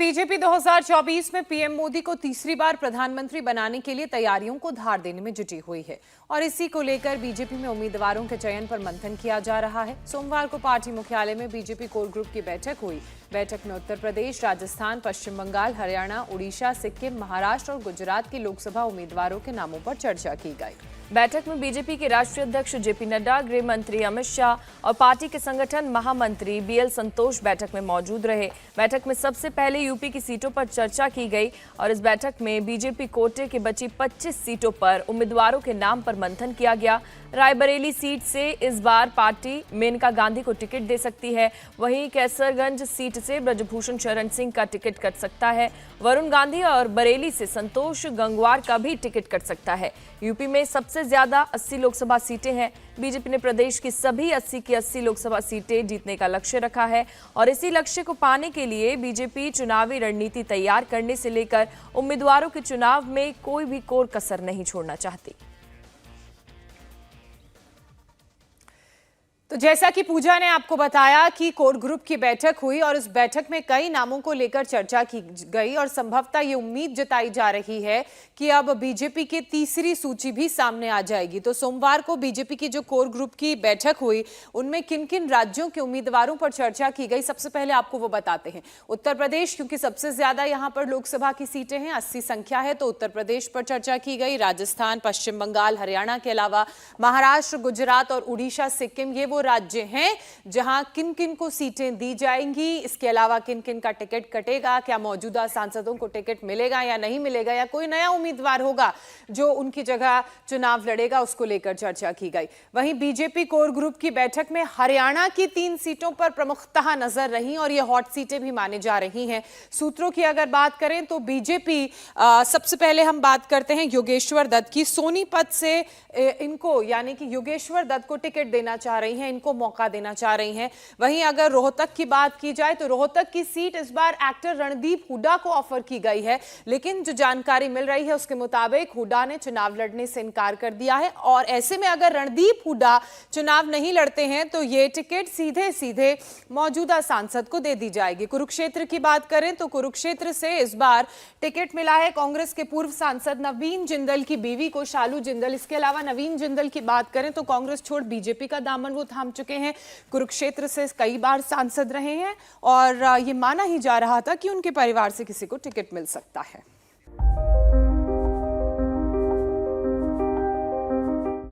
BJP 2024 में PM Modi को तीसरी बार प्रधानमंत्री बनाने के लिए तैयारियों को धार देने में जुटी हुई है और इसी को लेकर बीजेपी में उम्मीदवारों के चयन पर मंथन किया जा रहा है। सोमवार को पार्टी मुख्यालय में बीजेपी कोर ग्रुप की बैठक हुई। बैठक में उत्तर प्रदेश, राजस्थान, पश्चिम बंगाल, हरियाणा, उड़ीसा, सिक्किम, महाराष्ट्र और गुजरात के लोकसभा उम्मीदवारों के नामों पर चर्चा की गई। बैठक में बीजेपी के राष्ट्रीय अध्यक्ष जेपी नड्डा, गृह मंत्री अमित शाह और पार्टी के संगठन महामंत्री बीएल संतोष बैठक में मौजूद रहे। बैठक में सबसे पहले यूपी की सीटों पर चर्चा की गई और इस बैठक में बीजेपी कोटे की बची 25 सीटों पर उम्मीदवारों के नाम पर मंथन किया गया। रायबरेली सीट से इस बार पार्टी मेनका गांधी को टिकट दे सकती है। वहीं कैसरगंज सीट से ब्रजभूषण शरण सिंह का टिकट कट सकता है। वरुण गांधी और बरेली से संतोष गंगवार का भी टिकट कट सकता है। यूपी में सबसे ज्यादा 80 लोकसभा सीटें हैं। बीजेपी ने प्रदेश की सभी 80 की 80 लोकसभा सीटें जीतने का लक्ष्य रखा है और इसी लक्ष्य को पाने के लिए बीजेपी चुनावी रणनीति तैयार करने से लेकर उम्मीदवारों के चुनाव में कोई भी कोर कसर नहीं छोड़ना चाहती। तो जैसा कि पूजा ने आपको बताया कि कोर ग्रुप की बैठक हुई और इस बैठक में कई नामों को लेकर चर्चा की गई और संभवतः ये उम्मीद जताई जा रही है कि अब बीजेपी की तीसरी सूची भी सामने आ जाएगी। तो सोमवार को बीजेपी की जो कोर ग्रुप की बैठक हुई उनमें किन किन राज्यों के उम्मीदवारों पर चर्चा की गई, सबसे पहले आपको वो बताते हैं। उत्तर प्रदेश, क्योंकि सबसे ज्यादा यहाँ पर लोकसभा की सीटें हैं, 80 संख्या है, तो उत्तर प्रदेश पर चर्चा की गई। राजस्थान, पश्चिम बंगाल, हरियाणा के अलावा महाराष्ट्र, गुजरात और उड़ीसा, सिक्किम, ये राज्य हैं जहां किन किन को सीटें दी जाएंगी। इसके अलावा किन किन का टिकट कटेगा, क्या मौजूदा सांसदों को टिकट मिलेगा या नहीं मिलेगा, या कोई नया उम्मीदवार होगा जो उनकी जगह चुनाव लड़ेगा, उसको लेकर चर्चा की गई। वहीं बीजेपी कोर ग्रुप की बैठक में हरियाणा की 3 सीटों पर प्रमुखतः नजर रही और ये हॉट सीटें भी मानी जा रही हैं। सूत्रों की अगर बात करें तो बीजेपी सबसे पहले हम बात करते हैं योगेश्वर दत्त की। सोनीपत से इनको यानी कि योगेश्वर दत्त को टिकट देना चाह रही हैं, इनको मौका देना चाह रही हैं। वहीं अगर रोहतक की बात की जाए तो रोहतक की सीट इस बार एक्टर रणदीप हुड्डा को ऑफर की गई है, लेकिन जो जानकारी मिल रही है उसके मुताबिक हुड्डा ने चुनाव लड़ने से इनकार कर दिया है और ऐसे में अगर रणदीप हुड्डा चुनाव नहीं लड़ते हैं तो ये टिकट सीधे सीधे मौजूदा सांसद को दे दी जाएगी। कुरुक्षेत्र की बात करें तो कुरुक्षेत्र से इस बार टिकट मिला है कांग्रेस के पूर्व सांसद नवीन जिंदल की बीवी को, शालू जिंदल। इसके अलावा नवीन जिंदल की बात करें तो कांग्रेस छोड़ बीजेपी का दामन वो थाम चुके हैं। कुरुक्षेत्र से कई बार सांसद रहे हैं और ये माना ही जा रहा था कि उनके परिवार से किसी को टिकट मिल सकता है।